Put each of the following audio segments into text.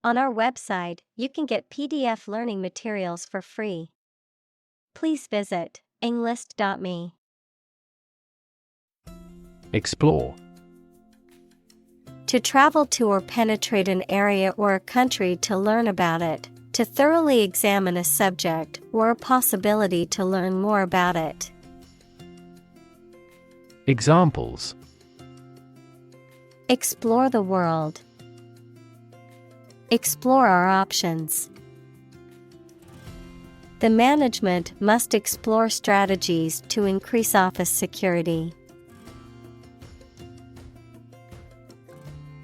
On our website, you can get PDF learning materials for free. Please visit englist.me. Explore. To travel to or penetrate an area or a country to learn about it, to thoroughly examine a subject or a possibility to learn more about it. Examples: Explore the world. Explore our options. The management must explore strategies to increase office security.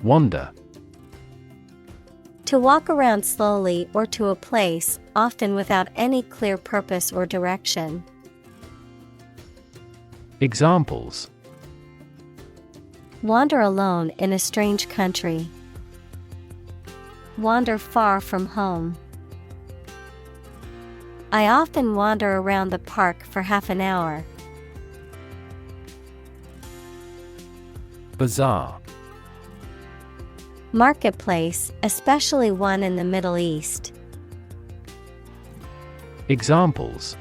Wander. To walk around slowly or to a place, often without any clear purpose or direction. Examples: Wander alone in a strange country. Wander far from home. I often wander around the park for half an hour. Bazaar. Marketplace, especially one in the Middle East. Examples: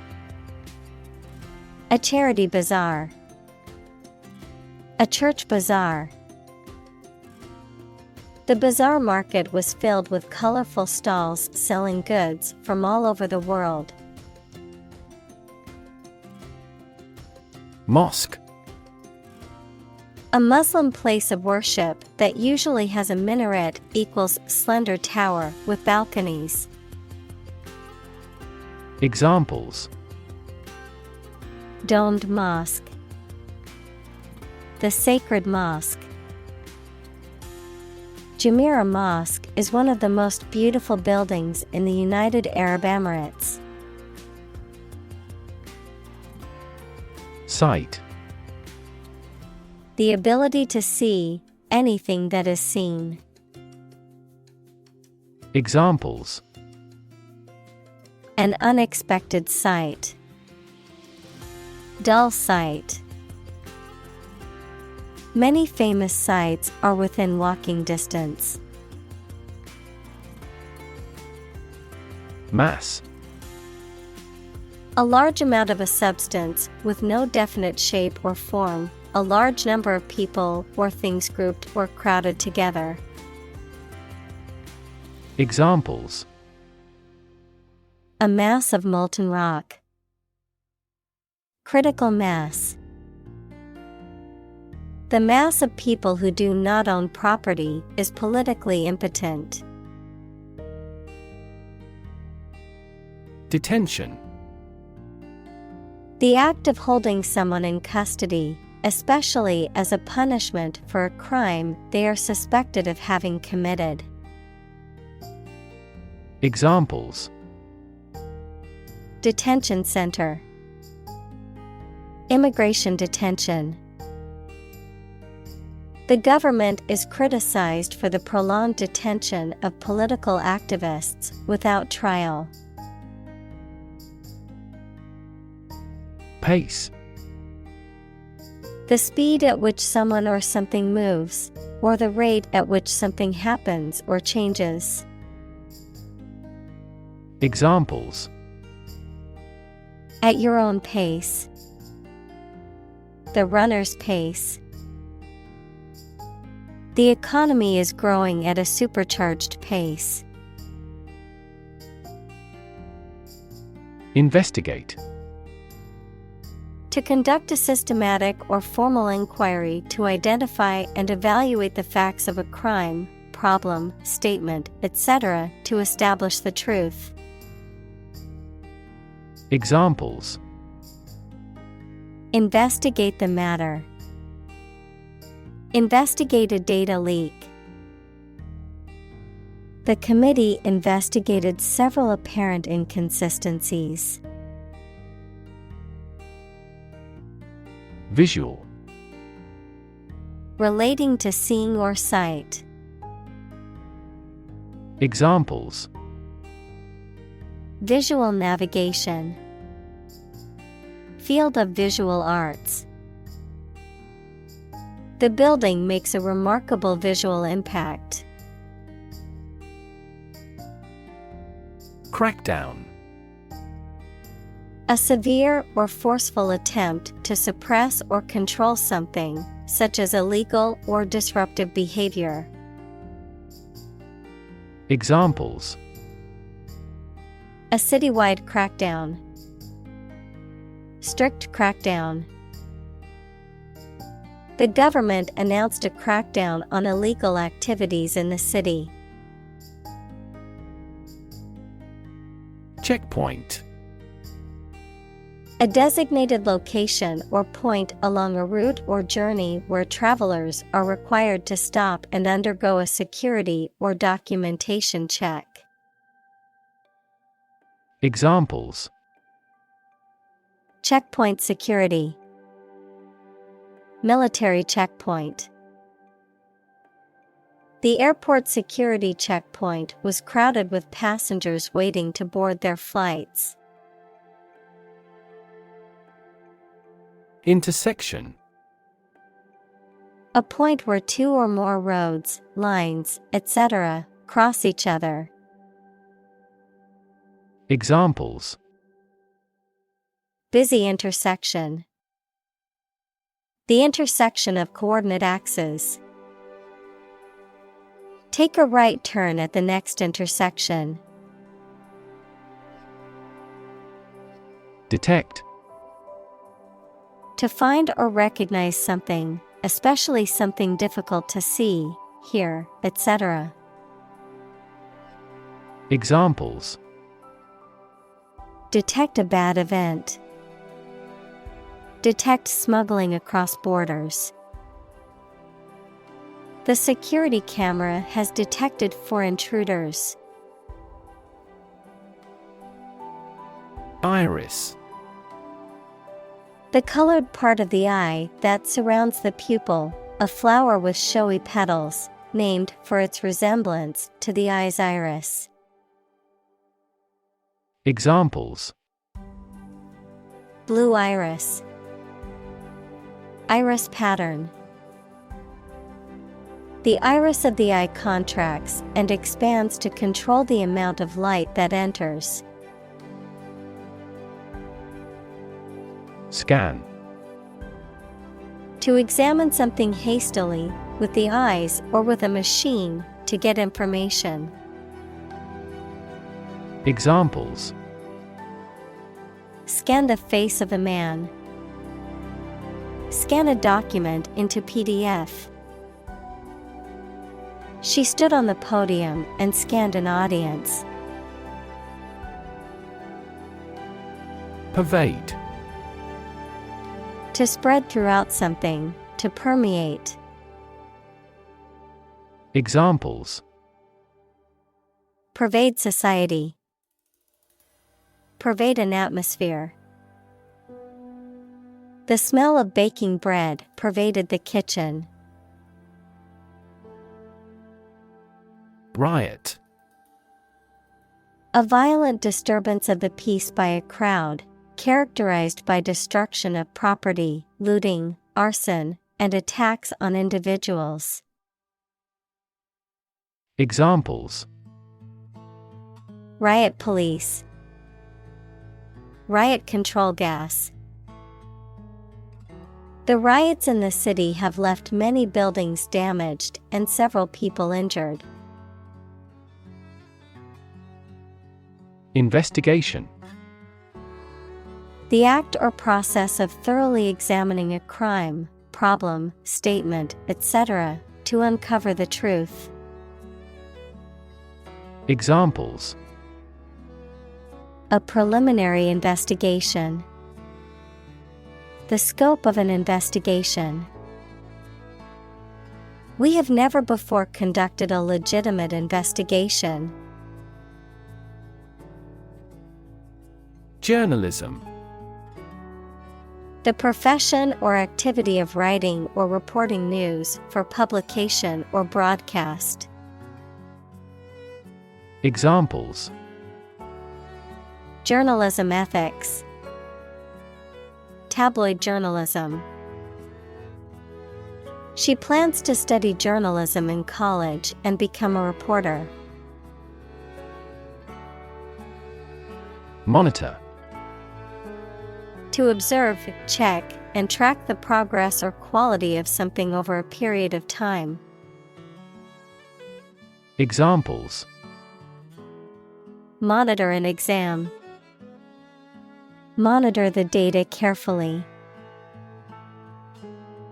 A charity bazaar. A church bazaar. The bazaar market was filled with colorful stalls selling goods from all over the world. Mosque. A Muslim place of worship that usually has a minaret equals slender tower with balconies. Examples: Domed mosque. The sacred mosque. Jumeirah Mosque is one of the most beautiful buildings in the United Arab Emirates. Sight. The ability to see anything that is seen. Examples: An unexpected sight. Dull sight. Many famous sites are within walking distance. Mass. A large amount of a substance with no definite shape or form, a large number of people or things grouped or crowded together. Examples: A mass of molten rock. Critical mass. The mass of people who do not own property is politically impotent. Detention. The act of holding someone in custody, especially as a punishment for a crime they are suspected of having committed. Examples: Detention center. Immigration detention. The government is criticized for the prolonged detention of political activists without trial. Pace. The speed at which someone or something moves, or the rate at which something happens or changes. Examples: At your own pace. The runner's pace. The economy is growing at a supercharged pace. Investigate. To conduct a systematic or formal inquiry to identify and evaluate the facts of a crime, problem, statement, etc., to establish the truth. Examples: Investigate the matter. Investigate a data leak. The committee investigated several apparent inconsistencies. Visual. Relating to seeing or sight. Examples: Visual navigation. Field of visual arts. The building makes a remarkable visual impact. Crackdown. A severe or forceful attempt to suppress or control something, such as illegal or disruptive behavior. Examples: A citywide crackdown. Strict crackdown. The government announced a crackdown on illegal activities in the city. Checkpoint. A designated location or point along a route or journey where travelers are required to stop and undergo a security or documentation check. Examples: Checkpoint security. Military checkpoint. The airport security checkpoint was crowded with passengers waiting to board their flights. Intersection. A point where two or more roads, lines, etc., cross each other. Examples: Busy intersection. The intersection of coordinate axes. Take a right turn at the next intersection. Detect. To find or recognize something, especially something difficult to see, hear, etc. Examples: Detect a bad event. Detect smuggling across borders. The security camera has detected 4 intruders. Iris. The colored part of the eye that surrounds the pupil, a flower with showy petals, named for its resemblance to the eye's iris. Examples: Blue iris. Iris pattern. The iris of the eye contracts and expands to control the amount of light that enters. Scan. To examine something hastily, with the eyes or with a machine, to get information. Examples: Scan the face of a man. Scan a document into PDF. She stood on the podium and scanned an audience. Pervade. To spread throughout something, to permeate. Examples: Pervade society. Pervade an atmosphere. The smell of baking bread pervaded the kitchen. Riot. A violent disturbance of the peace by a crowd, characterized by destruction of property, looting, arson, and attacks on individuals. Examples: Riot police. Riot control gas. The riots in the city have left many buildings damaged and several people injured. Investigation. The act or process of thoroughly examining a crime, problem, statement, etc., to uncover the truth. Examples: A preliminary investigation. The scope of an investigation. We have never before conducted a legitimate investigation. Journalism. The profession or activity of writing or reporting news for publication or broadcast. Examples: Journalism ethics. Tabloid journalism. She plans to study journalism in college and become a reporter. Monitor. To observe, check, and track the progress or quality of something over a period of time. Examples: Monitor an exam. Monitor the data carefully.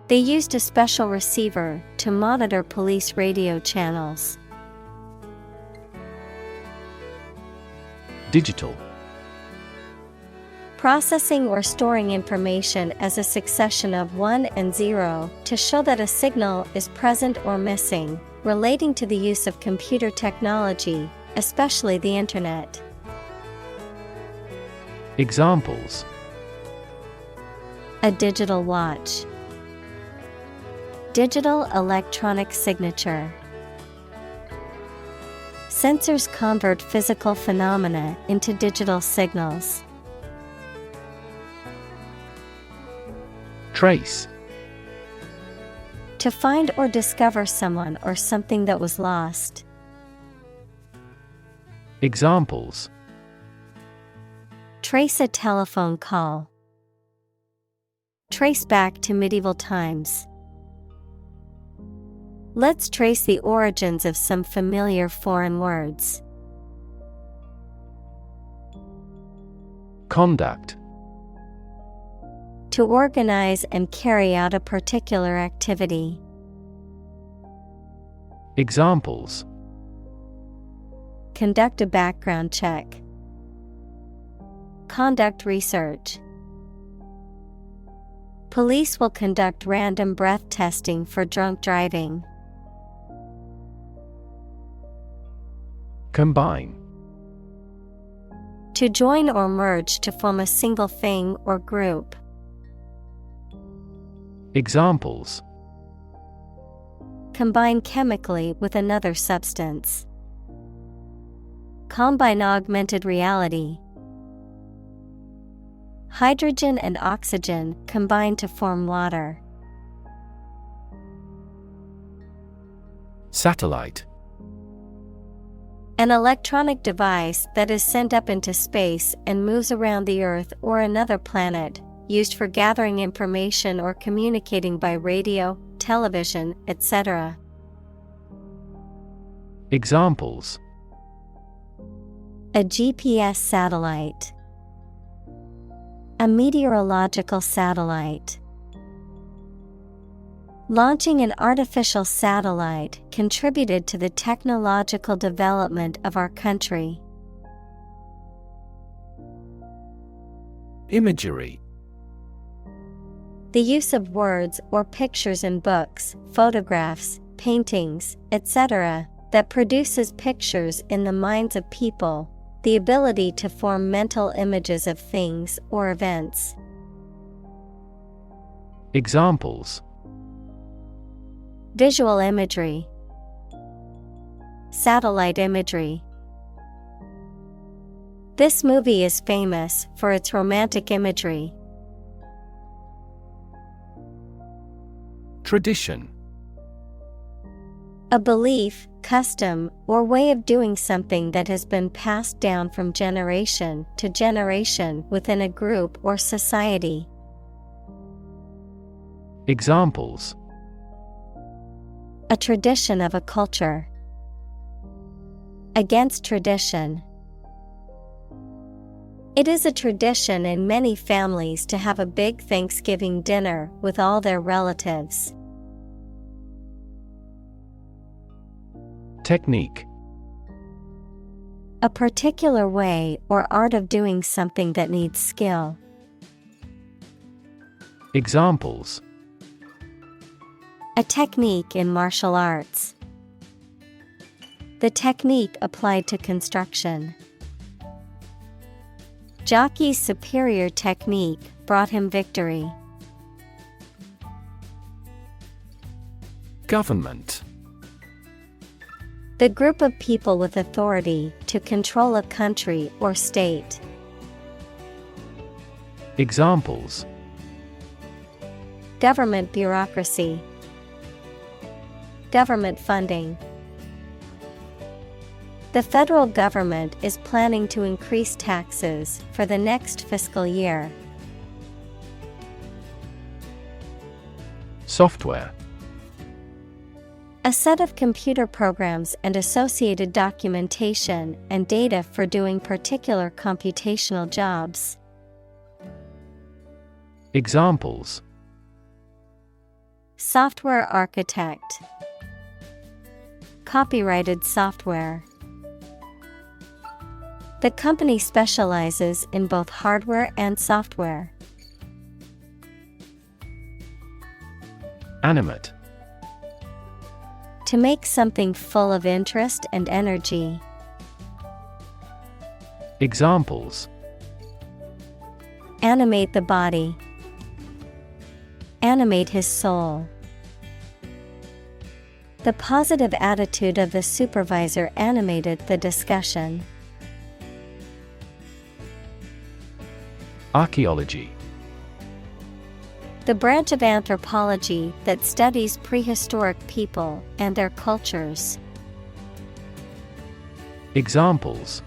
They used a special receiver to monitor police radio channels. Digital. Processing or storing information as a succession of 1 and 0 to show that a signal is present or missing, relating to the use of computer technology, especially the Internet. Examples: A digital watch. Digital electronic signature. Sensors convert physical phenomena into digital signals. Trace. To find or discover someone or something that was lost. Examples: Trace a telephone call. Trace back to medieval times. Let's trace the origins of some familiar foreign words. Conduct. To organize and carry out a particular activity. Examples: Conduct a background check. Conduct research. Police will conduct random breath testing for drunk driving. Combine. To join or merge to form a single thing or group. Examples: Combine chemically with another substance. Combine augmented reality. Hydrogen and oxygen combine to form water. Satellite. An electronic device that is sent up into space and moves around the Earth or another planet, used for gathering information or communicating by radio, television, etc. Examples: A GPS satellite. A meteorological satellite. Launching an artificial satellite contributed to the technological development of our country. Imagery. The use of words or pictures in books, photographs, paintings, etc., that produces pictures in the minds of people, the ability to form mental images of things or events. Examples: Visual imagery. Satellite imagery. This movie is famous for its romantic imagery. Tradition. A belief, custom, or way of doing something that has been passed down from generation to generation within a group or society. Examples: A tradition of a culture. Against tradition. It is a tradition in many families to have a big Thanksgiving dinner with all their relatives. Technique. A particular way or art of doing something that needs skill. Examples: A technique in martial arts. The technique applied to construction. Jockey's superior technique brought him victory. Government. The group of people with authority to control a country or state. Examples: Government bureaucracy. Government funding. The federal government is planning to increase taxes for the next fiscal year. Software. A set of computer programs and associated documentation and data for doing particular computational jobs. Examples: Software architect. Copyrighted software. The company specializes in both hardware and software. Animate. To make something full of interest and energy. Examples: Animate the body. Animate his soul. The positive attitude of the supervisor animated the discussion. Archaeology. The branch of anthropology that studies prehistoric people and their cultures. Examples: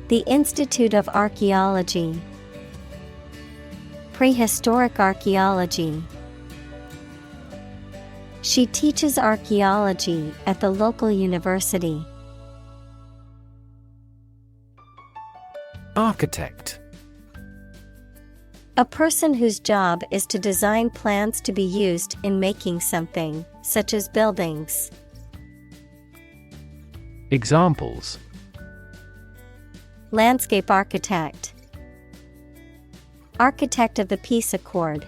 The Institute of Archaeology. Prehistoric archaeology. She teaches archaeology at the local university. Architect. A person whose job is to design plans to be used in making something, such as buildings. Examples: Landscape architect. Architect of the peace accord.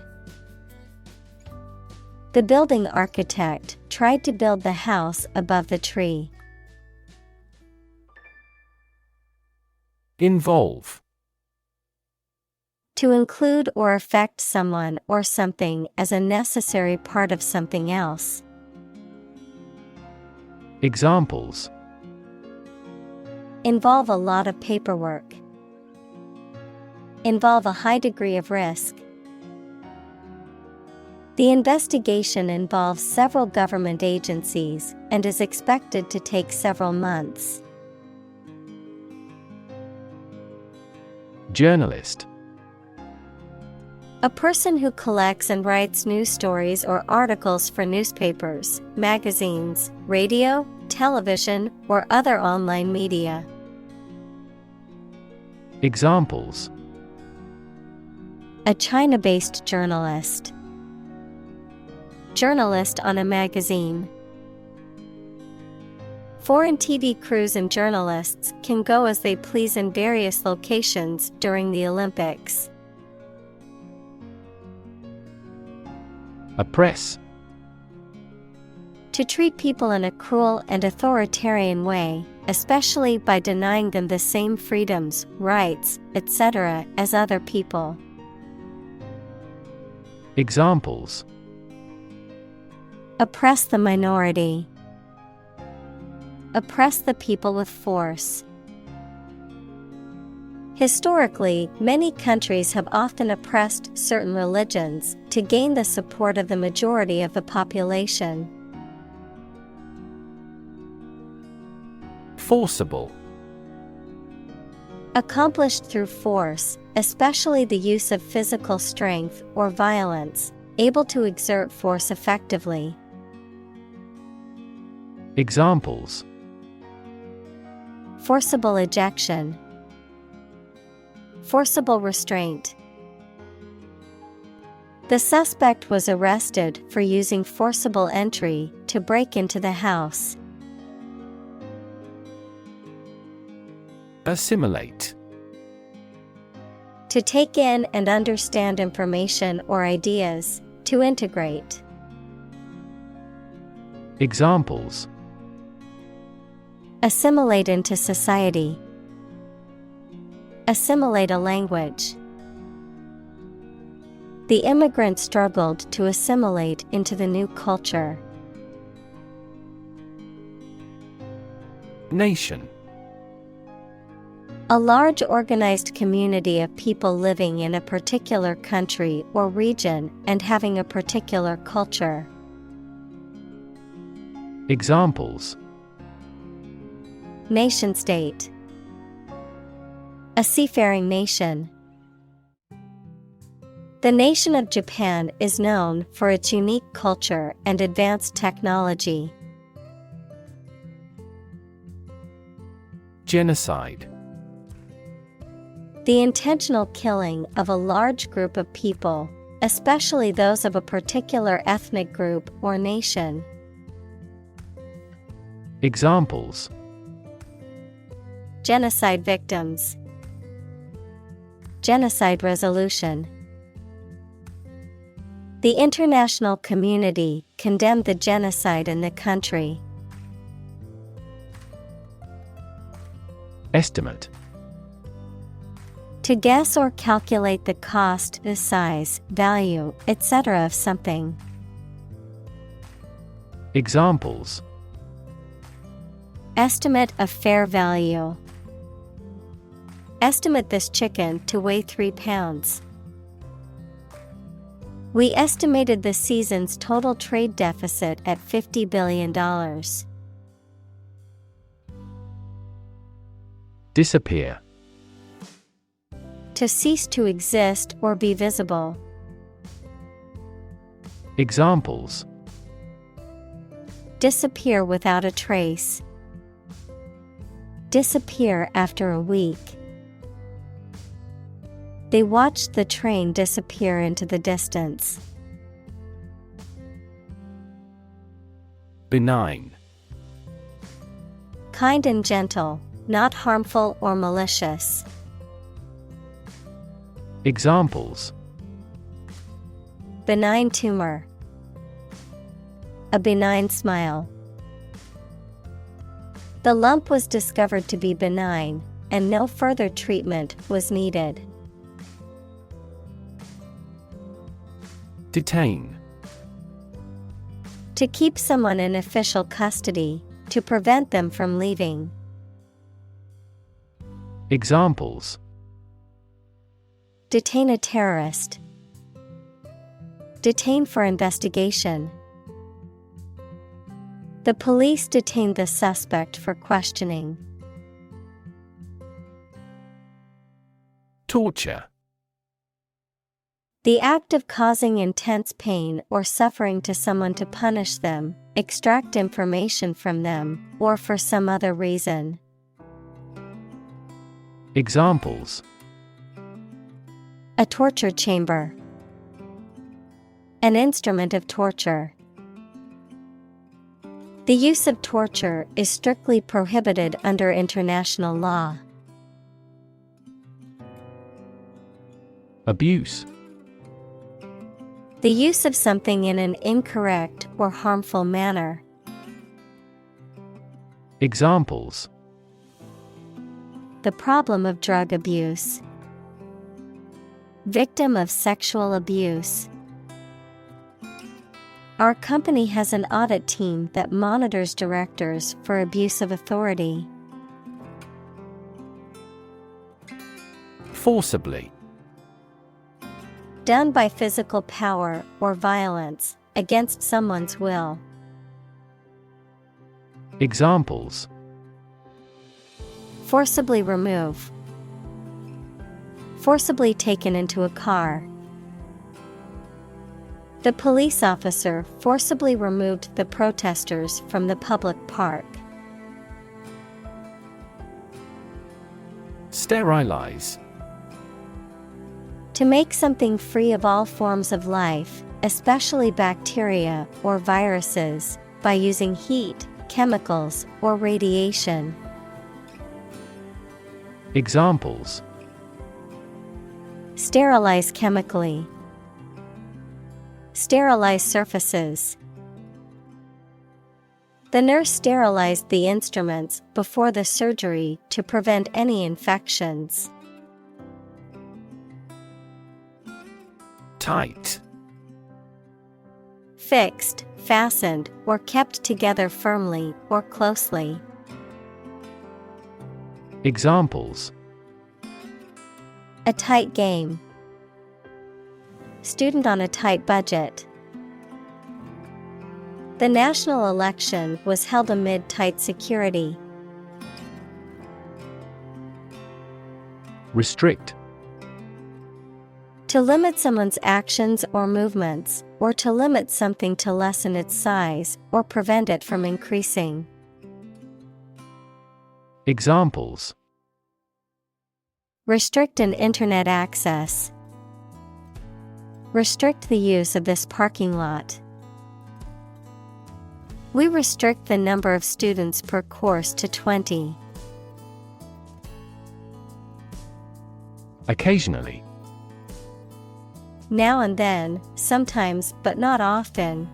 The building architect tried to build the house above the tree. Involve. To include or affect someone or something as a necessary part of something else. Examples: Involve a lot of paperwork. Involve a high degree of risk. The investigation involves several government agencies and is expected to take several months. Journalist. A person who collects and writes news stories or articles for newspapers, magazines, radio, television, or other online media. Examples: A China-based journalist. Journalist on a magazine. Foreign TV crews and journalists can go as they please in various locations during the Olympics. Oppress. To treat people in a cruel and authoritarian way, especially by denying them the same freedoms, rights, etc. as other people. Examples: Oppress the minority. Oppress the people with force. Historically, many countries have often oppressed certain religions to gain the support of the majority of the population. Forcible. Accomplished through force, especially the use of physical strength or violence, able to exert force effectively. Examples: Forcible ejection. Forcible restraint. The suspect was arrested for using forcible entry to break into the house. Assimilate. To take in and understand information or ideas, to integrate. Examples: Assimilate into society. Assimilate a language. The immigrant struggled to assimilate into the new culture. Nation. A large organized community of people living in a particular country or region and having a particular culture. Examples: Nation state. A seafaring nation. The nation of Japan is known for its unique culture and advanced technology. Genocide. The intentional killing of a large group of people, especially those of a particular ethnic group or nation. Examples: Genocide victims. Genocide resolution. The international community condemned the genocide in the country. Estimate. To guess or calculate the cost, the size, value, etc. of something. Examples: Estimate of fair value. Estimate this chicken to weigh 3 pounds. We estimated the season's total trade deficit at $50 billion. Disappear. To cease to exist or be visible. Examples: Disappear without a trace. Disappear after a week. They watched the train disappear into the distance. Benign. Kind and gentle, not harmful or malicious. Examples: Benign tumor. A benign smile. The lump was discovered to be benign, and no further treatment was needed. Detain. To keep someone in official custody, to prevent them from leaving. Examples: Detain a terrorist. Detain for investigation. The police detained the suspect for questioning. Torture. The act of causing intense pain or suffering to someone to punish them, extract information from them, or for some other reason. Examples: A torture chamber. An instrument of torture. The use of torture is strictly prohibited under international law. Abuse. The use of something in an incorrect or harmful manner. Examples: The problem of drug abuse. Victim of sexual abuse. Our company has an audit team that monitors directors for abuse of authority. Forcibly. Done by physical power or violence, against someone's will. Examples: Forcibly remove. Forcibly taken into a car. The police officer forcibly removed the protesters from the public park. Sterilize. To make something free of all forms of life, especially bacteria or viruses, by using heat, chemicals, or radiation. Examples: Sterilize chemically. Sterilize surfaces. The nurse sterilized the instruments before the surgery to prevent any infections. Tight. Fixed, fastened, or kept together firmly or closely. Examples: A tight game. Student on a tight budget. The national election was held amid tight security. Restrict. To limit someone's actions or movements, or to limit something to lessen its size or prevent it from increasing. Examples: Restrict an internet access. Restrict the use of this parking lot. We restrict the number of students per course to 20. Occasionally. Now and then, sometimes but not often.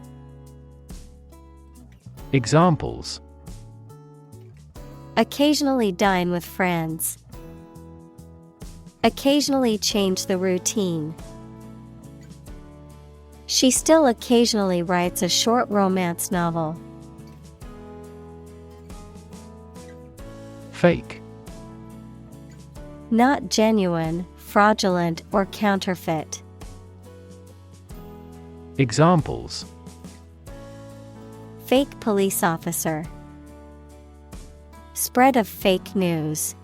Examples: Occasionally dine with friends. Occasionally change the routine. She still occasionally writes a short romance novel. Fake. Not genuine, fraudulent, or counterfeit. Examples: Fake police officer. Spread of fake news.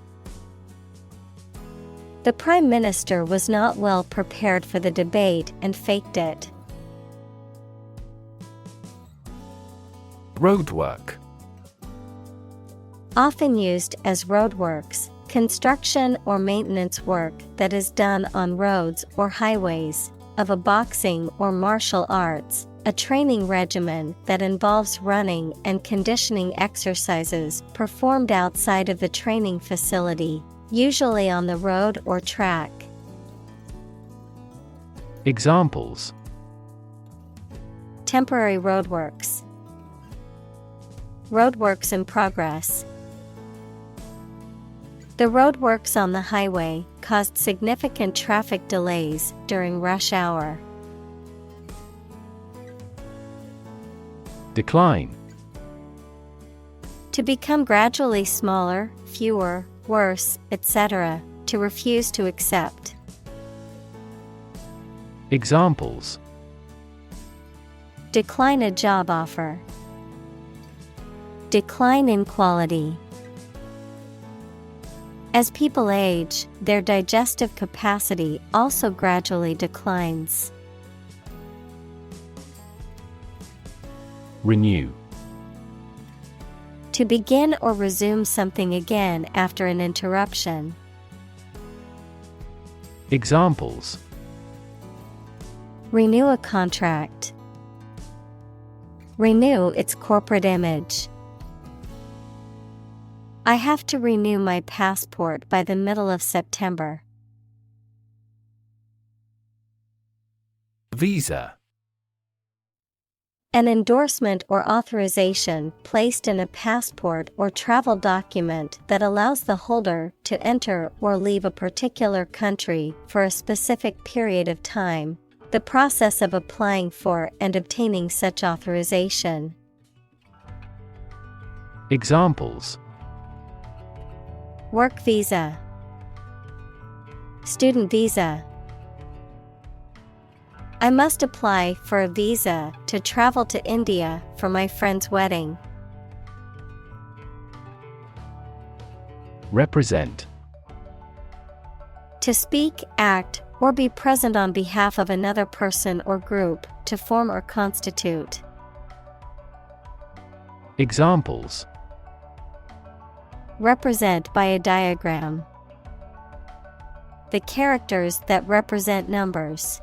The Prime Minister was not well prepared for the debate and faked it. Roadwork. Often used as roadworks, construction or maintenance work that is done on roads or highways, of a boxing or martial arts, a training regimen that involves running and conditioning exercises performed outside of the training facility, usually on the road or track. Examples: Temporary roadworks. Roadworks in progress. The roadworks on the highway caused significant traffic delays during rush hour. Decline. To become gradually smaller, fewer, worse, etc., to refuse to accept. Examples: Decline a job offer. Decline in quality. As people age, their digestive capacity also gradually declines. Renew. To begin or resume something again after an interruption. Examples: Renew a contract. Renew its corporate image. I have to renew my passport by the middle of September. Visa. An endorsement or authorization placed in a passport or travel document that allows the holder to enter or leave a particular country for a specific period of time. The process of applying for and obtaining such authorization. Examples: Work visa. Student visa. I must apply for a visa to travel to India for my friend's wedding. Represent. To speak, act, or be present on behalf of another person or group, to form or constitute. Examples: Represent by a diagram. The characters that represent numbers.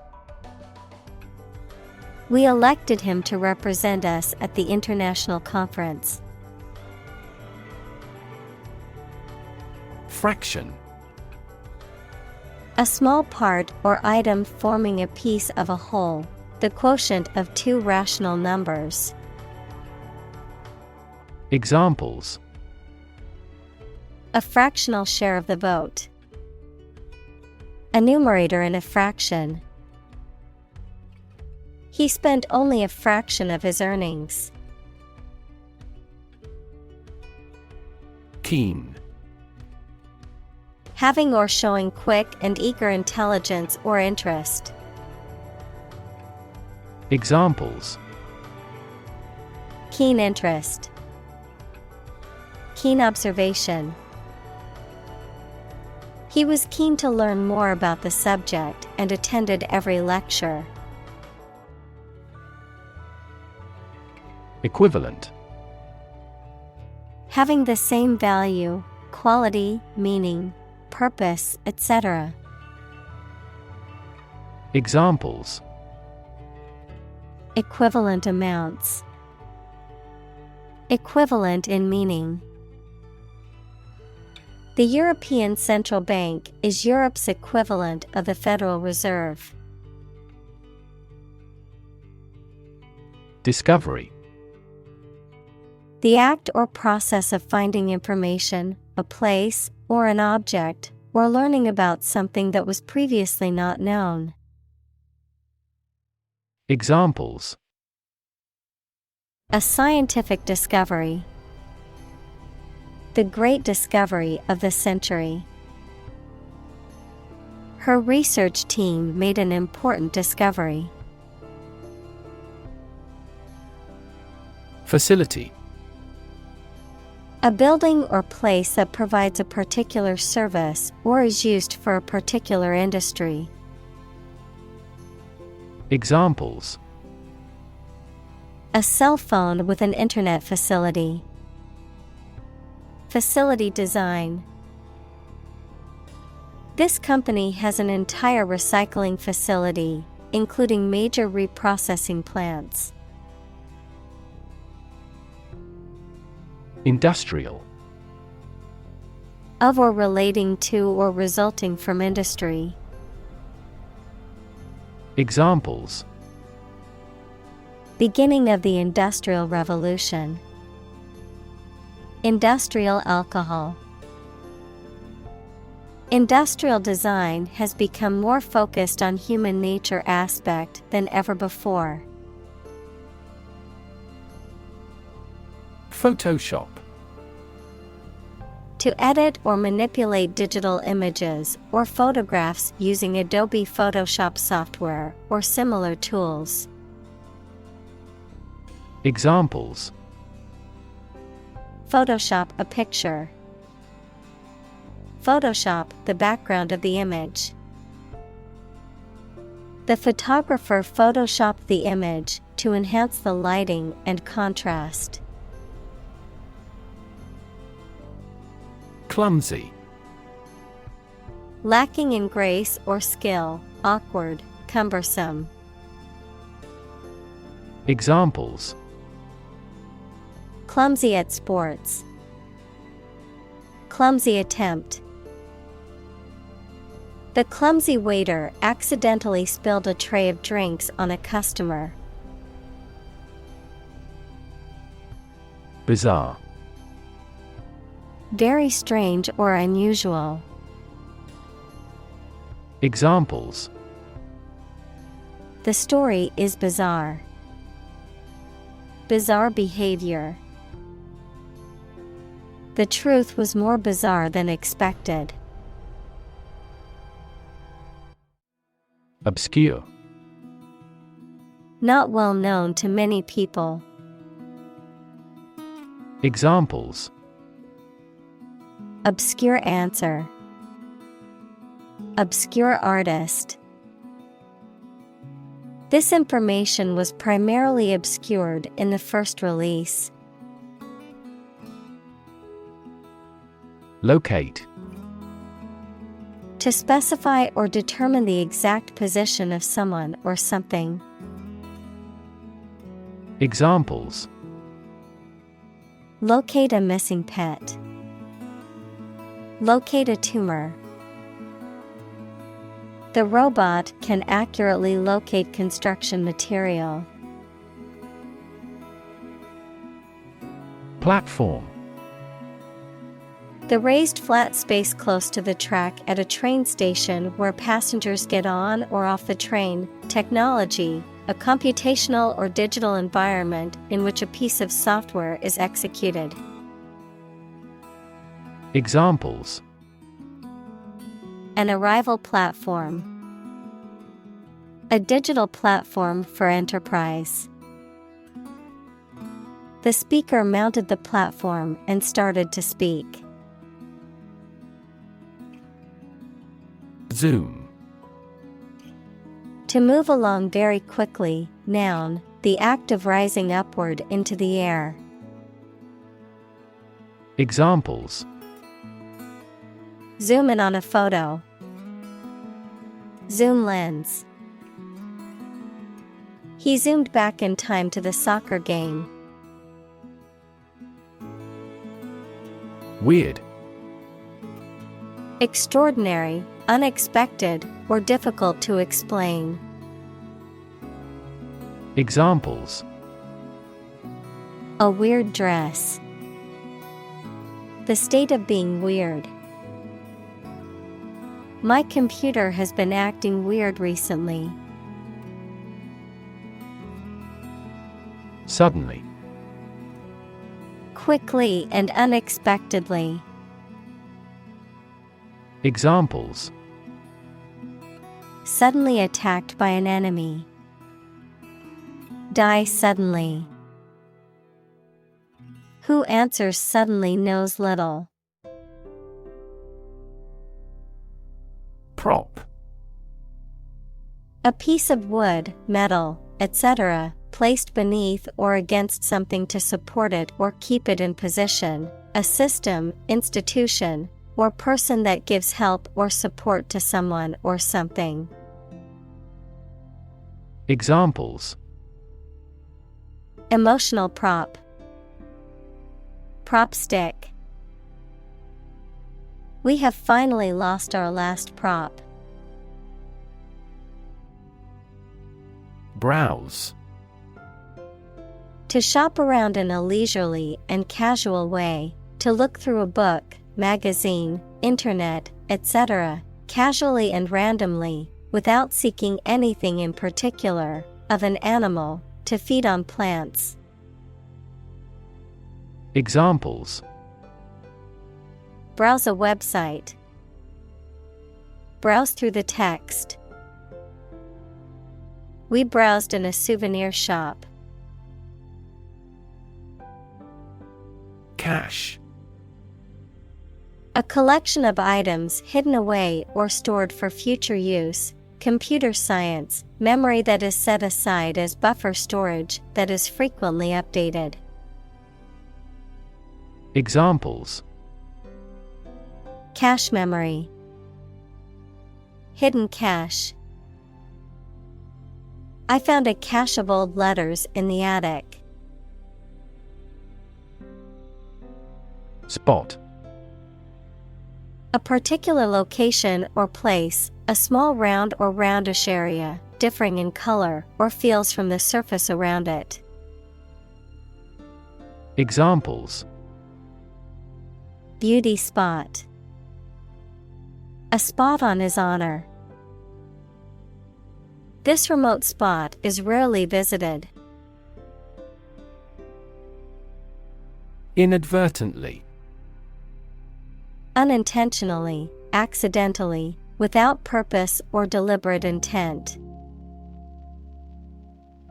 We elected him to represent us at the international conference. Fraction. A small part or item forming a piece of a whole, the quotient of two rational numbers. Examples: A fractional share of the vote. A numerator in a fraction. He spent only a fraction of his earnings. Keen. Having or showing quick and eager intelligence or interest. Examples: Keen interest. Keen observation. He was keen to learn more about the subject and attended every lecture. Equivalent. Having the same value, quality, meaning, purpose, etc. Examples. Equivalent amounts. Equivalent in meaning. The European Central Bank is Europe's equivalent of the Federal Reserve. Discovery. The act or process of finding information, a place, or an object, or learning about something that was previously not known. Examples. A scientific discovery. The great discovery of the century. Her research team made an important discovery. Facility. A building or place that provides a particular service or is used for a particular industry. Examples. A cell phone with an internet facility. Facility design. This company has an entire recycling facility, including major reprocessing plants. Industrial. Of or relating to or resulting from industry. Examples. Beginning of the Industrial Revolution. Industrial alcohol. Industrial design has become more focused on human nature aspect than ever before. Photoshop. To edit or manipulate digital images or photographs using Adobe Photoshop software or similar tools. Examples. Photoshop a picture. Photoshop the background of the image. The photographer photoshopped the image to enhance the lighting and contrast. Clumsy. Lacking in grace or skill, awkward, cumbersome. Examples. Clumsy at sports. Clumsy attempt. The clumsy waiter accidentally spilled a tray of drinks on a customer. Bizarre. Very strange or unusual. Examples. The story is bizarre. Bizarre behavior. The truth was more bizarre than expected. Obscure. Not well known to many people. Examples. Obscure answer. Obscure artist. This information was primarily obscured in the first release. Locate. To specify or determine the exact position of someone or something. Examples. Locate a missing pet. Locate a tumor. The robot can accurately locate construction material. Platform. The raised flat space close to the track at a train station where passengers get on or off the train. Technology, a computational or digital environment in which a piece of software is executed. Examples. An arrival platform. A digital platform for enterprise. The speaker mounted the platform and started to speak. Zoom. To move along very quickly. Noun, the act of rising upward into the air. Examples: Zoom in on a photo. Zoom lens. He zoomed back in time to the soccer game. Weird. Extraordinary, unexpected, or difficult to explain. Examples: A weird dress. The state of being weird. My computer has been acting weird recently. Suddenly. Quickly and unexpectedly. Examples: Suddenly attacked by an enemy. Die suddenly. Who answers suddenly knows little. Prop. A piece of wood, metal, etc., placed beneath or against something to support it or keep it in position, a system, institution, or person that gives help or support to someone or something. Examples: Emotional prop. Prop stick. We have finally lost our last prop. Browse. To shop around in a leisurely and casual way, to look through a book, magazine, internet, etc., casually and randomly, without seeking anything in particular, of an animal, to feed on plants. Examples: Browse a website. Browse through the text. We browsed in a souvenir shop. Cache. A collection of items hidden away or stored for future use. Computer science, memory that is set aside as buffer storage that is frequently updated. Examples: Cache memory. Hidden cache. I found a cache of old letters in the attic. Spot. A particular location or place, a small round or roundish area, differing in color or feels from the surface around it. Examples: Beauty spot. A spot on his honor. This remote spot is rarely visited. Inadvertently. Unintentionally, accidentally, without purpose or deliberate intent.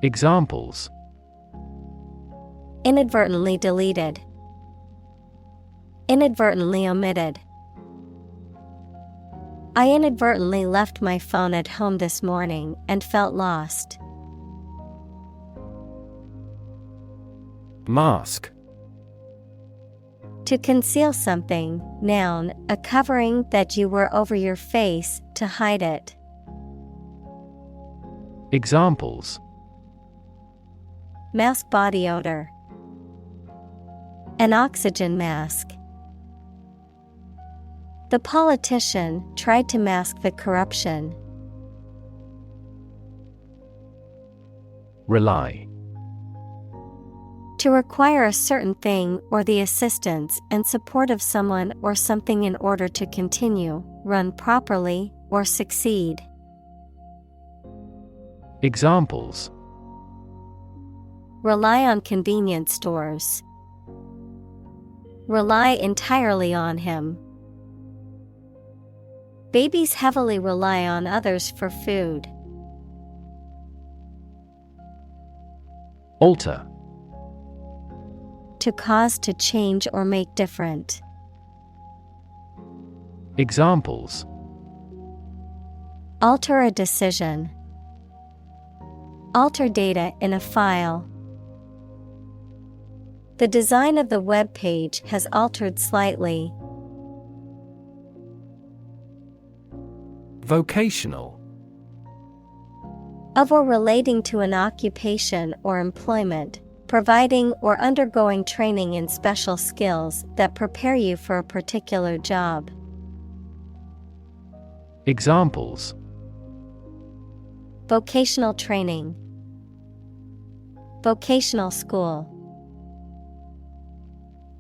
Examples: Inadvertently deleted. Inadvertently omitted. I inadvertently left my phone at home this morning and felt lost. Mask. To conceal something, noun, a covering that you wear over your face to hide it. Examples: Mask body odor. An oxygen mask. The politician tried to mask the corruption. Rely. To require a certain thing or the assistance and support of someone or something in order to continue, run properly, or succeed. Examples: Rely on convenience stores. Rely entirely on him. Babies heavily rely on others for food. Alter. To cause to change or make different. Examples: Alter a decision. Alter data in a file. The design of the web page has altered slightly. Vocational. Of or relating to an occupation or employment, providing or undergoing training in special skills that prepare you for a particular job. Examples: Vocational training. Vocational school.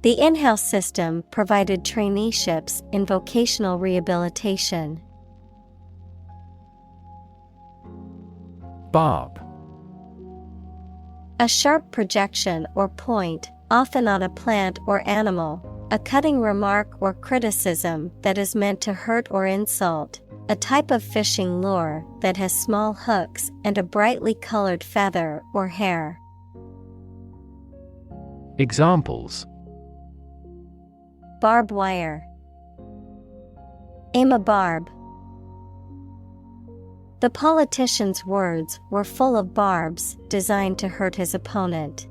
The in-house system provided traineeships in vocational rehabilitation. Barb. A sharp projection or point, often on a plant or animal, a cutting remark or criticism that is meant to hurt or insult, a type of fishing lure that has small hooks and a brightly colored feather or hair. Examples: Barbed wire. Aim a barb. The politician's words were full of barbs designed to hurt his opponent.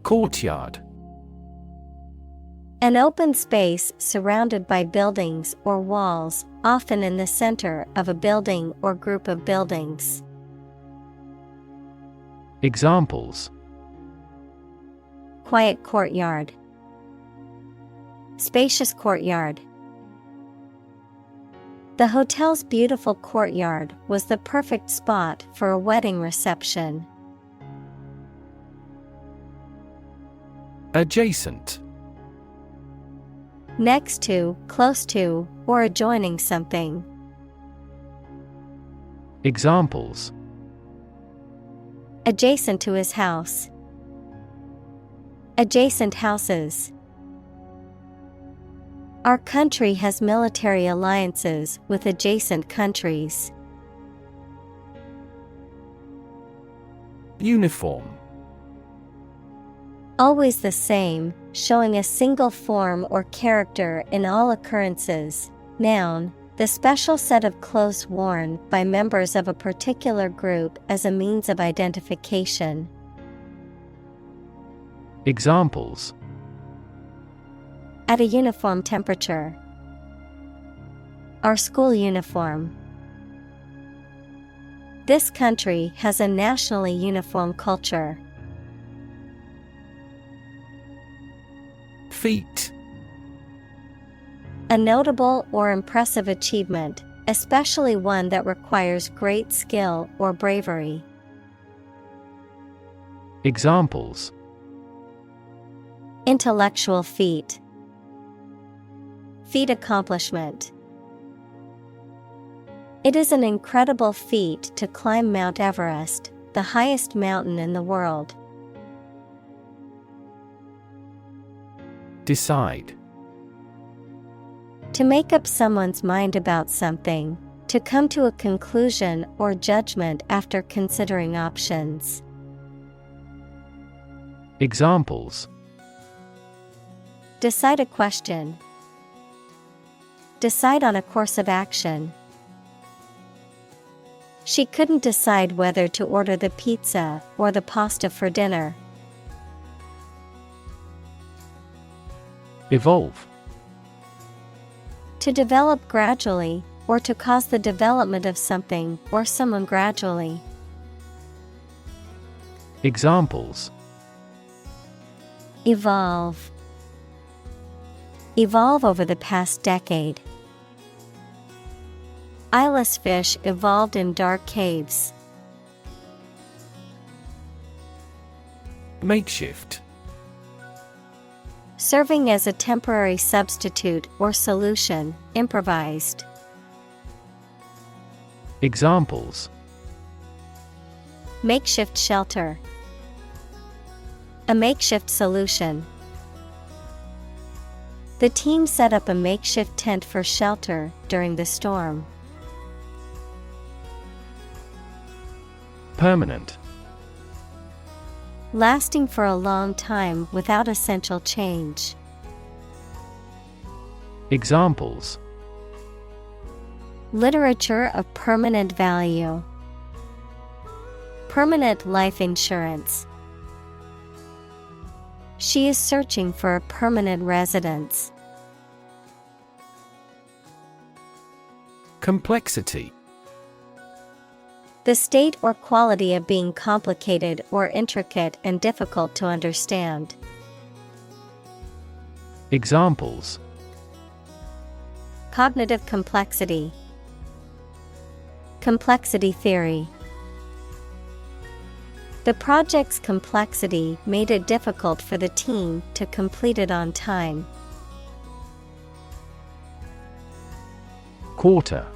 Courtyard. An open space surrounded by buildings or walls, often in the center of a building or group of buildings. Examples: Quiet courtyard. Spacious courtyard. The hotel's beautiful courtyard was the perfect spot for a wedding reception. Adjacent. Next to, close to, or adjoining something. Examples: Adjacent to his house. Adjacent houses. Our country has military alliances with adjacent countries. Uniform. Always the same, showing a single form or character in all occurrences. Noun, the special set of clothes worn by members of a particular group as a means of identification. Examples: At a uniform temperature. Our school uniform. This country has a nationally uniform culture. Feat. A notable or impressive achievement, especially one that requires great skill or bravery. Examples: Intellectual feat. Feat accomplishment. It is an incredible feat to climb Mount Everest, the highest mountain in the world. Decide. To make up someone's mind about something, to come to a conclusion or judgment after considering options. Examples: Decide a question. Decide on a course of action. She couldn't decide whether to order the pizza or the pasta for dinner. Evolve. To develop gradually, or to cause the development of something or someone gradually. Examples: Evolve. Evolve over the past decade. Eyeless fish evolved in dark caves. Makeshift. Serving as a temporary substitute or solution, improvised. Examples: Makeshift shelter. A makeshift solution. The team set up a makeshift tent for shelter during the storm. Permanent. Lasting for a long time without essential change. Examples: Literature of permanent value. Permanent life insurance. She is searching for a permanent residence. Complexity. The state or quality of being complicated or intricate and difficult to understand. Examples: Cognitive complexity. Complexity theory. The project's complexity made it difficult for the team to complete it on time. Quarter.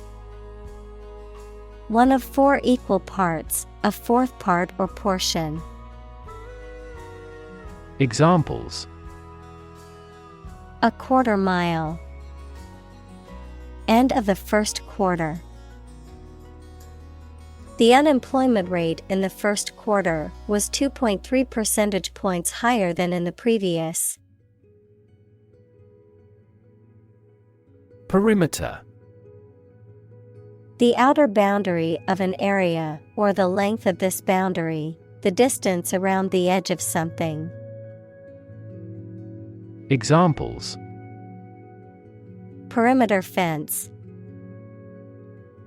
One of 4 equal parts, a fourth part or portion. Examples: A quarter mile. End of the first quarter. The unemployment rate in the first quarter was 2.3 percentage points higher than in the previous. Perimeter. The outer boundary of an area, or the length of this boundary, the distance around the edge of something. Examples: Perimeter fence.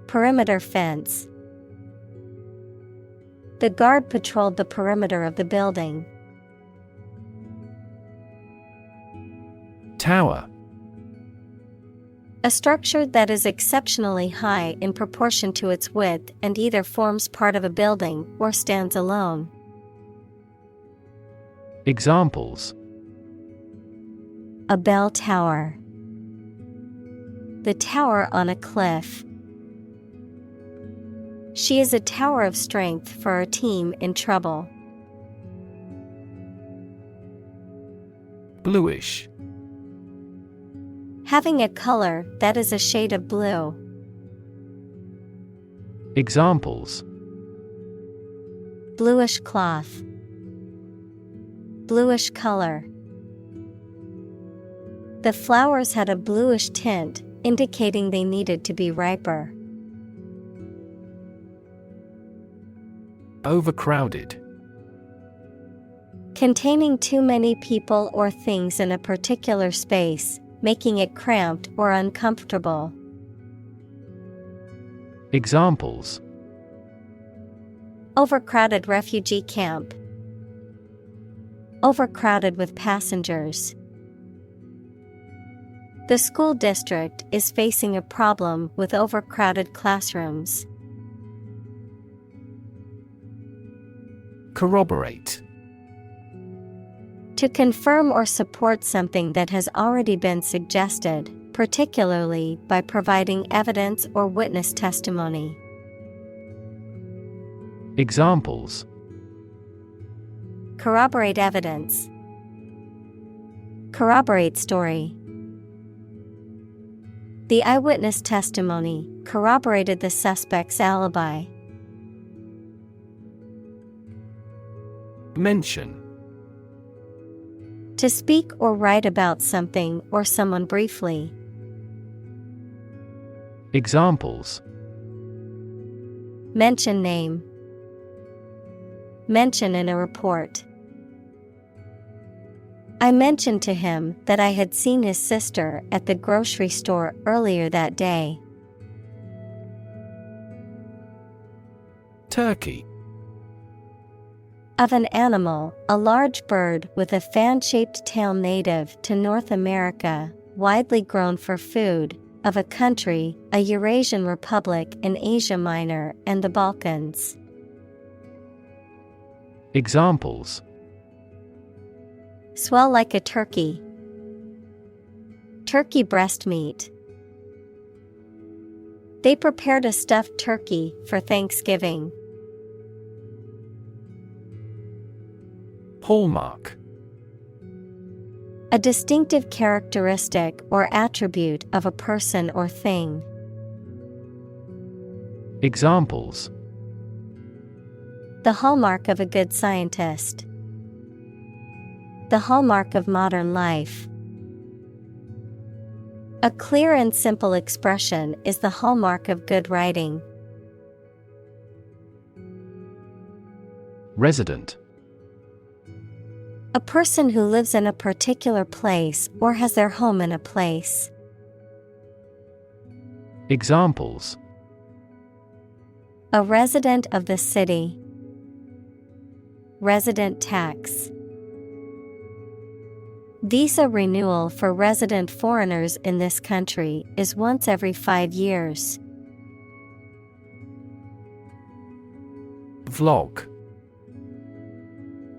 Perimeter fence. The guard patrolled the perimeter of the building. Tower. A structure that is exceptionally high in proportion to its width and either forms part of a building or stands alone. Examples: A bell tower. The tower on a cliff. She is a tower of strength for our team in trouble. Bluish. Having a color that is a shade of blue. Examples: Bluish cloth. Bluish color. The flowers had a bluish tint, indicating they needed to be riper. Overcrowded. Containing too many people or things in a particular space, making it cramped or uncomfortable. Examples: Overcrowded refugee camp. Overcrowded with passengers. The school district is facing a problem with overcrowded classrooms. Corroborate. To confirm or support something that has already been suggested, particularly by providing evidence or witness testimony. Examples: Corroborate evidence. Corroborate story. The eyewitness testimony corroborated the suspect's alibi. Mention. To speak or write about something or someone briefly. Examples: Mention name. Mention in a report. I mentioned to him that I had seen his sister at the grocery store earlier that day. Turkey. Of an animal, a large bird with a fan-shaped tail native to North America, widely grown for food. Of a country, a Eurasian republic in Asia Minor and the Balkans. Examples: Swell like a turkey. Turkey breast meat. They prepared a stuffed turkey for Thanksgiving. Hallmark. A distinctive characteristic or attribute of a person or thing. Examples: The hallmark of a good scientist. The hallmark of modern life. A clear and simple expression is the hallmark of good writing. Resident. A person who lives in a particular place or has their home in a place. Examples: A resident of the city. Resident tax. Visa renewal for resident foreigners in this country is once every 5 years. Vlog.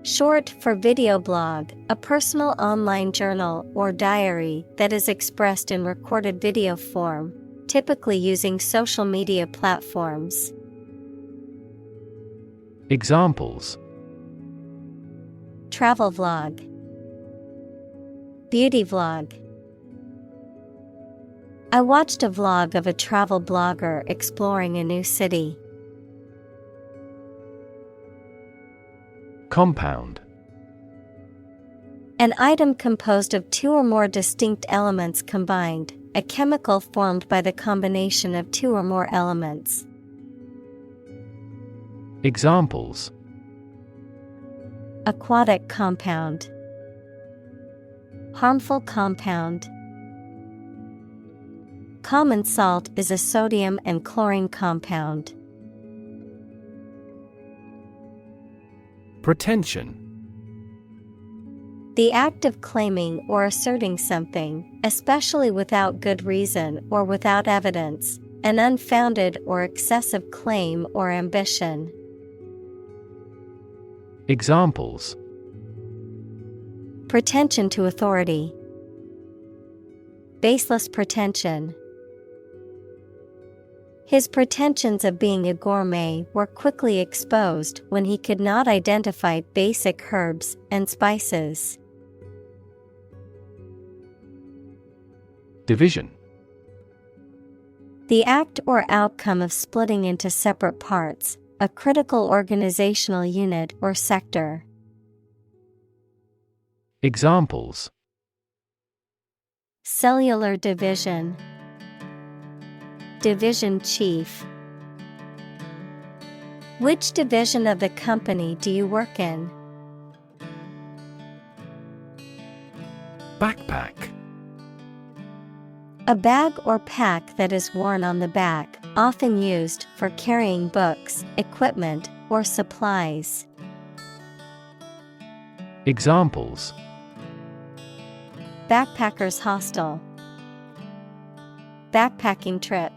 Short for video blog, a personal online journal or diary that is expressed in recorded video form, typically using social media platforms. Examples: Travel vlog. Beauty vlog. I watched a vlog of a travel blogger exploring a new city. Compound. An item composed of two or more distinct elements combined, a chemical formed by the combination of two or more elements. Examples: Aquatic compound. Harmful compound. Common salt is a sodium and chlorine compound. Pretension. The act of claiming or asserting something, especially without good reason or without evidence, an unfounded or excessive claim or ambition. Examples: Pretension to authority. Baseless pretension. His pretensions of being a gourmet were quickly exposed when he could not identify basic herbs and spices. Division. The act or outcome of splitting into separate parts, a critical organizational unit or sector. Examples: Cellular division. Division chief. Which division of the company do you work in? Backpack. A bag or pack that is worn on the back, often used for carrying books, equipment, or supplies. Examples: Backpackers hostel. Backpacking trip.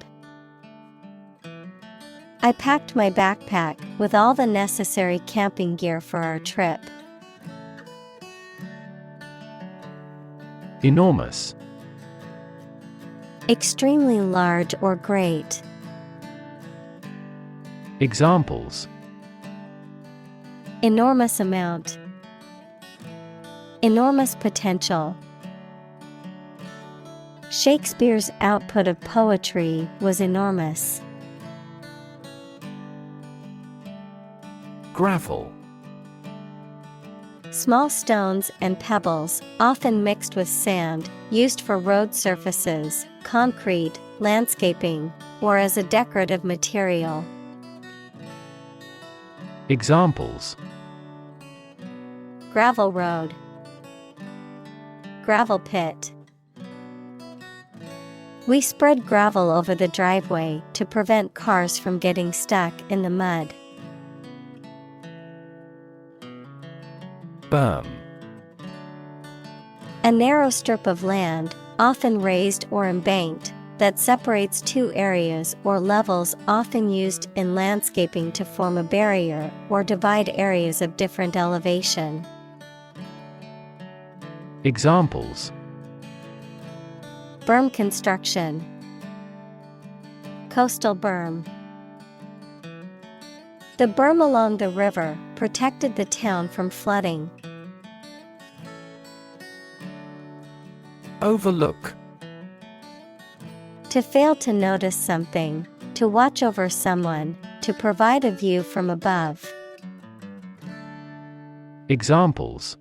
I packed my backpack with all the necessary camping gear for our trip. Enormous. Extremely large or great. Examples: Enormous amount. Enormous potential. Shakespeare's output of poetry was enormous. Gravel. Small stones and pebbles, often mixed with sand, used for road surfaces, concrete, landscaping, or as a decorative material. Examples: Gravel road. Gravel pit. We spread gravel over the driveway to prevent cars from getting stuck in the mud. Berm. A narrow strip of land, often raised or embanked, that separates two areas or levels, often used in landscaping to form a barrier or divide areas of different elevation. Examples: Berm construction. Coastal berm. The berm along the river protected the town from flooding. Overlook. To fail to notice something, to watch over someone, to provide a view from above. Examples: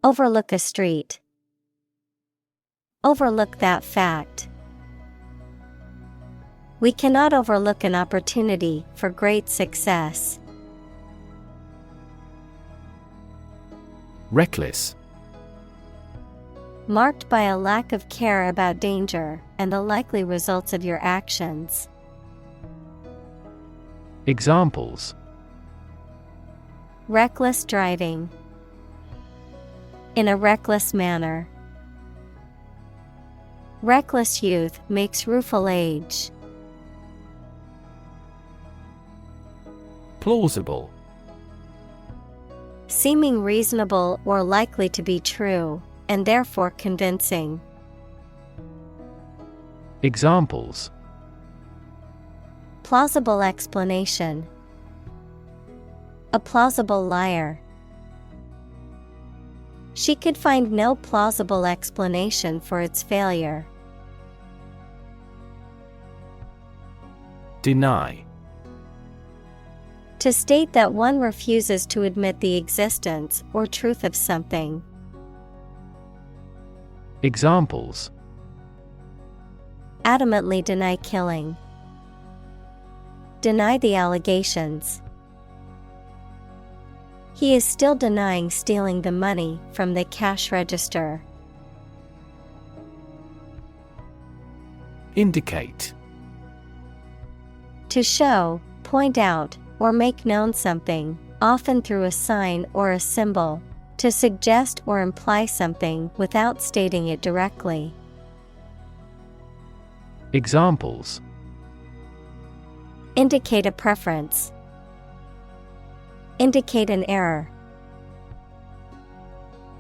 Overlook a street. overlook that fact. We cannot overlook an opportunity for great success. Reckless. Marked by a lack of care about danger and the likely results of your actions. Examples: reckless driving. In a reckless manner. Reckless youth makes rueful age. Plausible. Seeming reasonable or likely to be true, and therefore convincing. Examples: plausible explanation. A plausible liar. She could find no plausible explanation for its failure. Deny. To state that one refuses to admit the existence or truth of something. Examples: adamantly deny killing. Deny the allegations. He is still denying stealing the money from the cash register. Indicate. To show, point out, or make known something, often through a sign or a symbol, to suggest or imply something without stating it directly. Examples: indicate a preference. Indicate an error.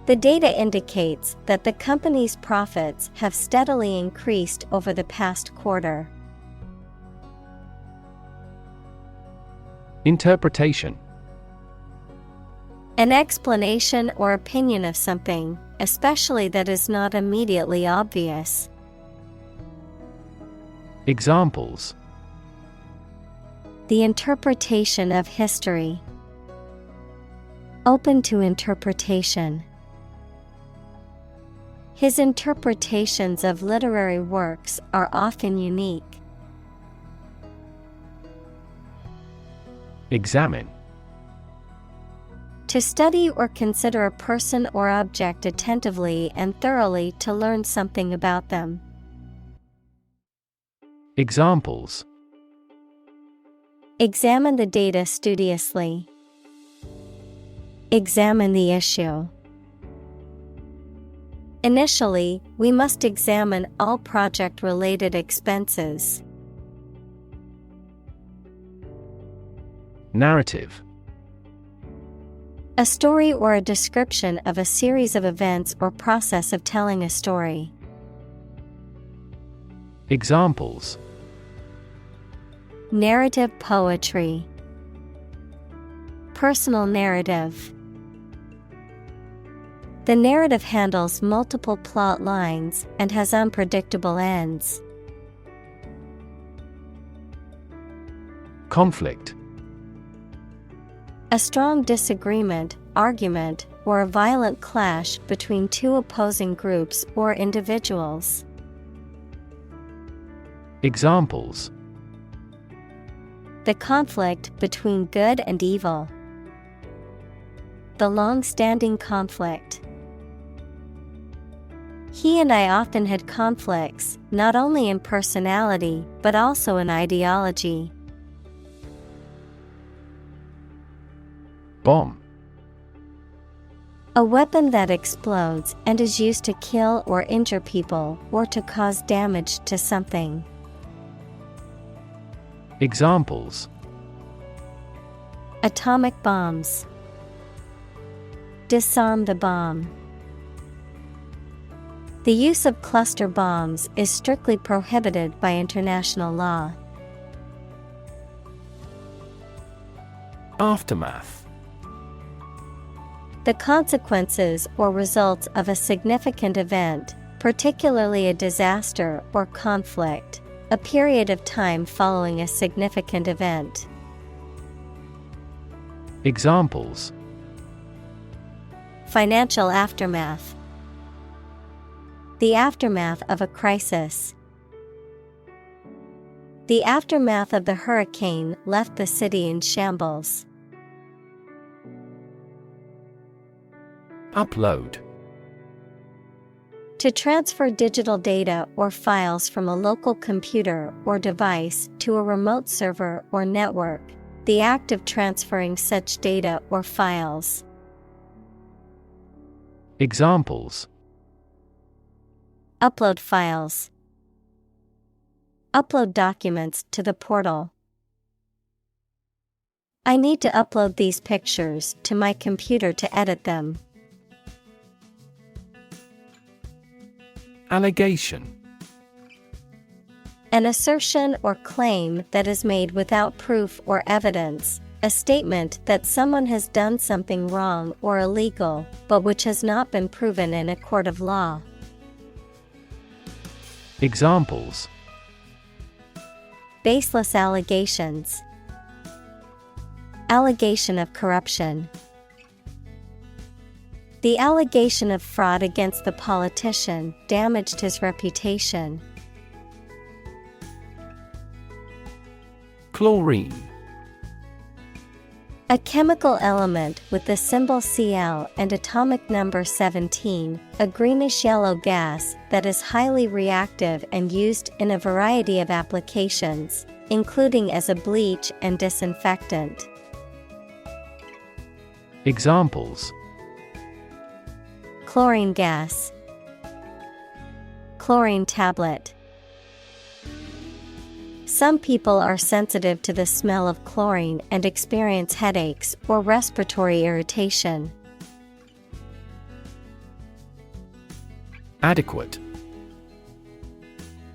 The data indicates that the company's profits have steadily increased over the past quarter. Interpretation. An explanation or opinion of something, especially that is not immediately obvious. Examples: the interpretation of history. Open to interpretation. His interpretations of literary works are often unique. Examine. To study or consider a person or object attentively and thoroughly to learn something about them. Examples: examine the data studiously. Examine the issue. Initially, we must examine all project-related expenses. Narrative. A story or a description of a series of events or process of telling a story. Examples: narrative poetry. Personal narrative. The narrative handles multiple plot lines and has unpredictable ends. Conflict. A strong disagreement, argument, or a violent clash between two opposing groups or individuals. Examples: the conflict between good and evil. The long-standing conflict. He and I often had conflicts, not only in personality, but also in ideology. Bomb. A weapon that explodes and is used to kill or injure people or to cause damage to something. Examples: atomic bombs. Disarm the bomb. The use of cluster bombs is strictly prohibited by international law. Aftermath. The consequences or results of a significant event, particularly a disaster or conflict, a period of time following a significant event. Examples: financial aftermath. The aftermath of a crisis. The aftermath of the hurricane left the city in shambles. Upload. To transfer digital data or files from a local computer or device to a remote server or network. The act of transferring such data or files. Examples. Upload files. Upload documents to the portal. I need to upload these pictures to my computer to edit them. Allegation. An assertion or claim that is made without proof or evidence, a statement that someone has done something wrong or illegal, but which has not been proven in a court of law. Examples. Baseless allegations. Allegation of corruption. The allegation of fraud against the politician damaged his reputation. Chlorine. A chemical element with the symbol Cl and atomic number 17, a greenish-yellow gas that is highly reactive and used in a variety of applications, including as a bleach and disinfectant. Examples. Chlorine gas. Chlorine tablet. Some people are sensitive to the smell of chlorine and experience headaches or respiratory irritation. Adequate.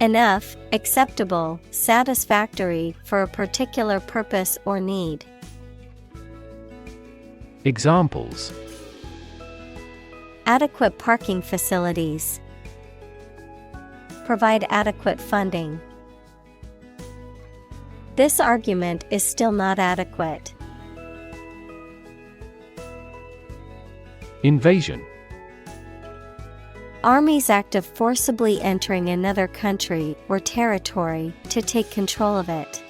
Enough, acceptable, satisfactory for a particular purpose or need. Examples. Adequate parking facilities. Provide adequate funding. This argument is still not adequate. Invasion. Armies act of forcibly entering another country or territory to take control of it.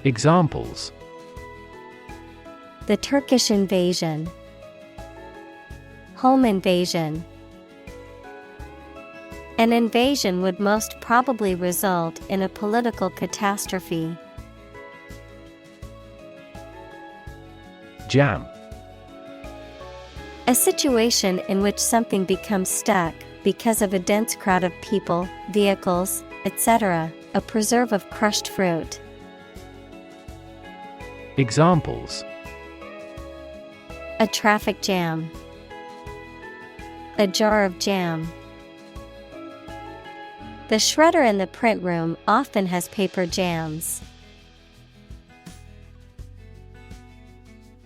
Examples. The Turkish invasion. Home invasion. An invasion would most probably result in a political catastrophe. Jam. A situation in which something becomes stuck because of a dense crowd of people, vehicles, etc., a preserve of crushed fruit. Examples. A traffic jam. A jar of jam. The shredder in the print room often has paper jams.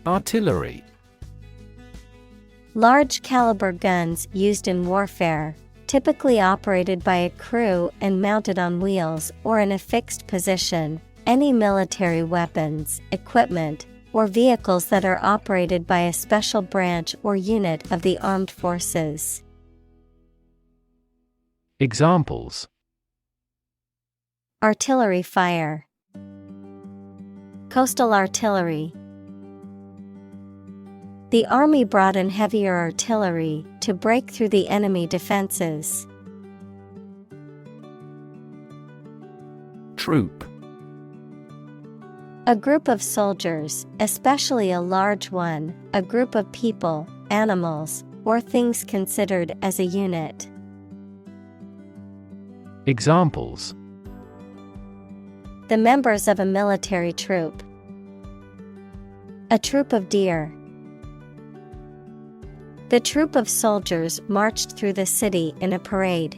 Artillery. Large caliber guns used in warfare, typically operated by a crew and mounted on wheels or in a fixed position. Any military weapons, equipment, or vehicles that are operated by a special branch or unit of the armed forces. Examples. Artillery fire. Coastal artillery. The army brought in heavier artillery to break through the enemy defenses. Troop. A group of soldiers, especially a large one, a group of people, animals, or things considered as a unit. Examples. The members of a military troop. A troop of deer. The troop of soldiers marched through the city in a parade.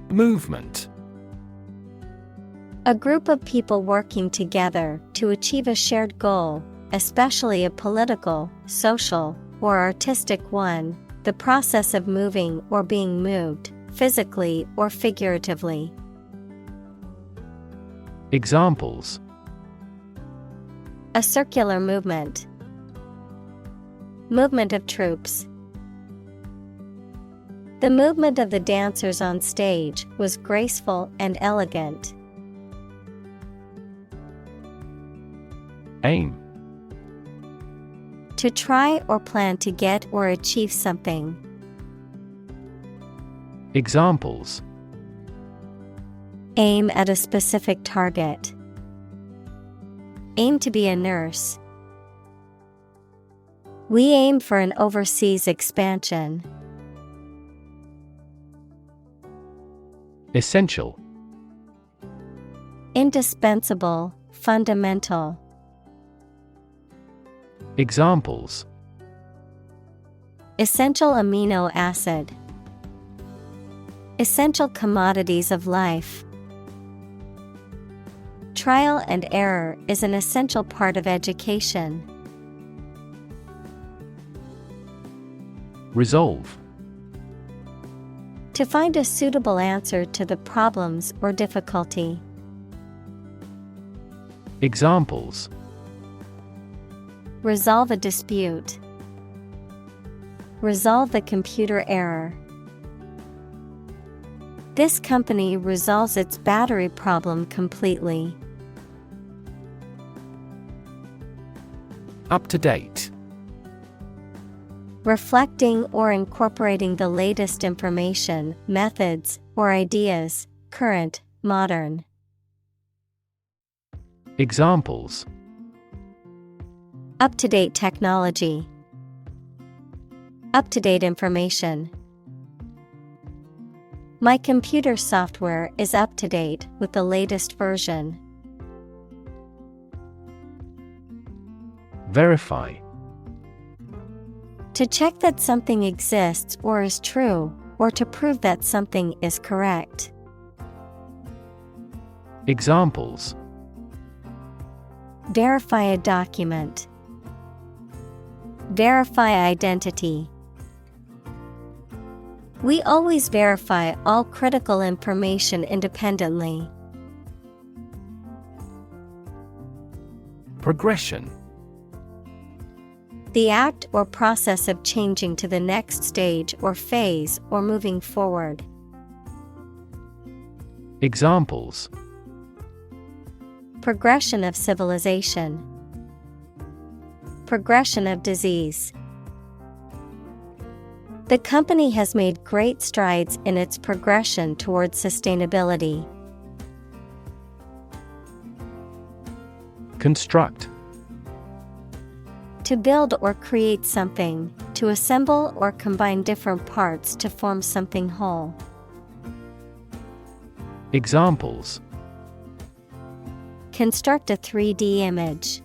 Movement. A group of people working together to achieve a shared goal, especially a political, social, or artistic one, the process of moving or being moved, physically or figuratively. Examples. A circular movement. Movement of troops. The movement of the dancers on stage was graceful and elegant. Aim. To try or plan to get or achieve something. Examples: Aim at a specific target. Aim to be a nurse. We aim for an overseas expansion. Essential. Indispensable, fundamental. Examples: Essential amino acid. Essential commodities of life. Trial and error is an essential part of education. Resolve. To find a suitable answer to the problems or difficulty. Examples: Resolve a dispute. Resolve the computer error. This company resolves its battery problem completely. Up to date. Reflecting or incorporating the latest information, methods, or ideas, current, modern. Examples: Up-to-date technology. Up-to-date information. My computer software is up to date with the latest version. Verify. To check that something exists or is true, or to prove that something is correct. Examples: Verify a document. Verify identity. We always verify all critical information independently. Progression. The act or process of changing to the next stage or phase or moving forward. Examples: Progression of civilization. Progression of disease. The company has made great strides in its progression towards sustainability. Construct. To build or create something, to assemble or combine different parts to form something whole. Examples: Construct a 3D image.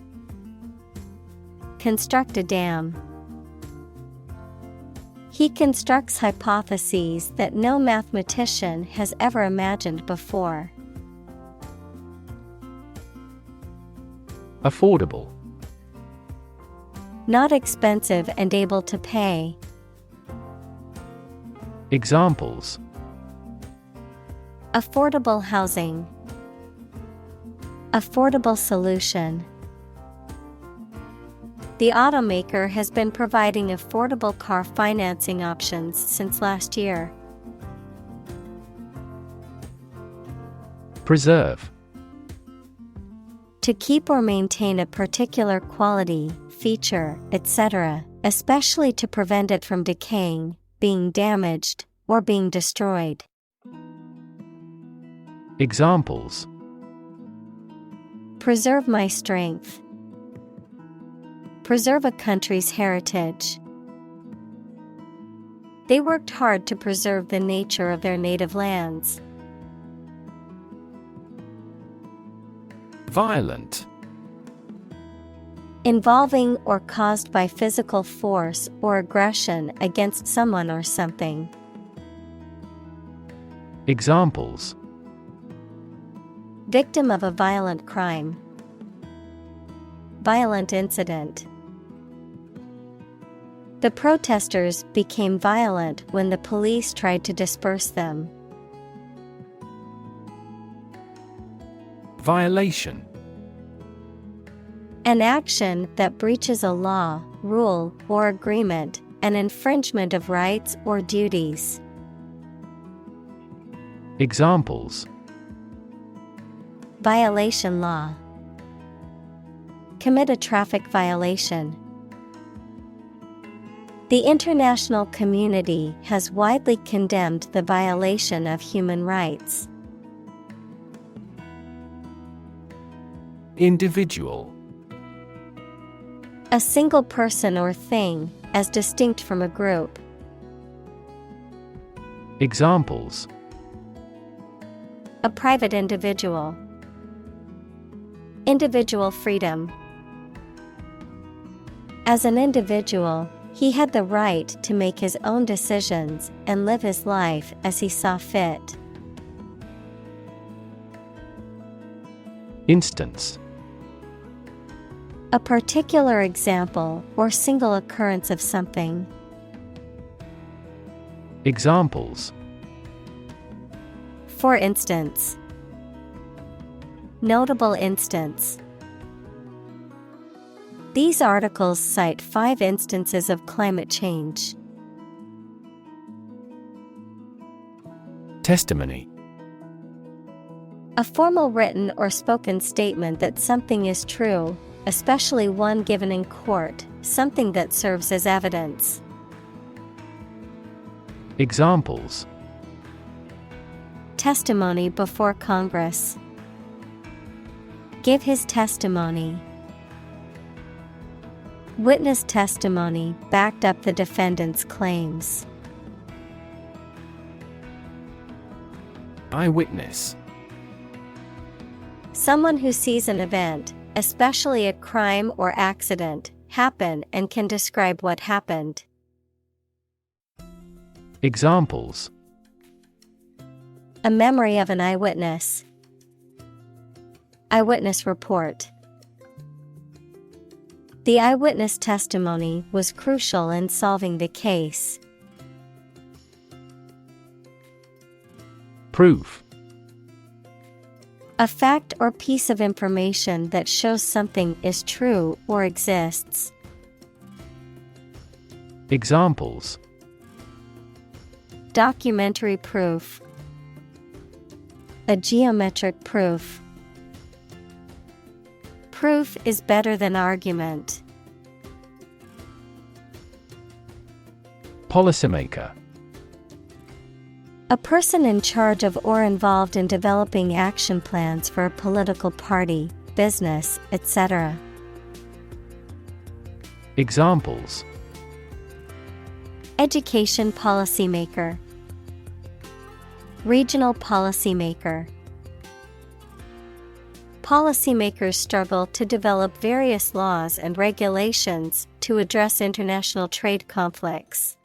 Construct a dam. He constructs hypotheses that no mathematician has ever imagined before. Affordable. Not expensive and able to pay. Examples: Affordable housing. Affordable solution. The automaker has been providing affordable car financing options since last year. Preserve. To keep or maintain a particular quality, feature, etc., especially to prevent it from decaying, being damaged, or being destroyed. Examples: Preserve my strength. Preserve a country's heritage. They worked hard to preserve the nature of their native lands. Violent. Involving or caused by physical force or aggression against someone or something. Examples: Victim of a violent crime. Violent incident. The protesters became violent when the police tried to disperse them. Violation. An action that breaches a law, rule, or agreement, an infringement of rights or duties. Examples: Violation law. Commit a traffic violation. The international community has widely condemned the violation of human rights. Individual. A single person or thing, as distinct from a group. Examples: A private individual. Individual freedom. As an individual, he had the right to make his own decisions and live his life as he saw fit. Instance: A particular example or single occurrence of something. Examples: For instance. Notable instance. These articles cite 5 instances of climate change. Testimony. A formal written or spoken statement that something is true, especially one given in court, something that serves as evidence. Examples: Testimony before Congress. Give his testimony. Witness testimony backed up the defendant's claims. Eyewitness. Someone who sees an event, especially a crime or accident, happen and can describe what happened. Examples: A memory of an eyewitness. Eyewitness report. The eyewitness testimony was crucial in solving the case. Proof. A fact or piece of information that shows something is true or exists. Examples: Documentary proof. A geometric proof. Proof is better than argument. Policymaker. A person in charge of or involved in developing action plans for a political party, business, etc. Examples: Education policymaker. Regional policymaker. Policymakers struggle to develop various laws and regulations to address international trade conflicts.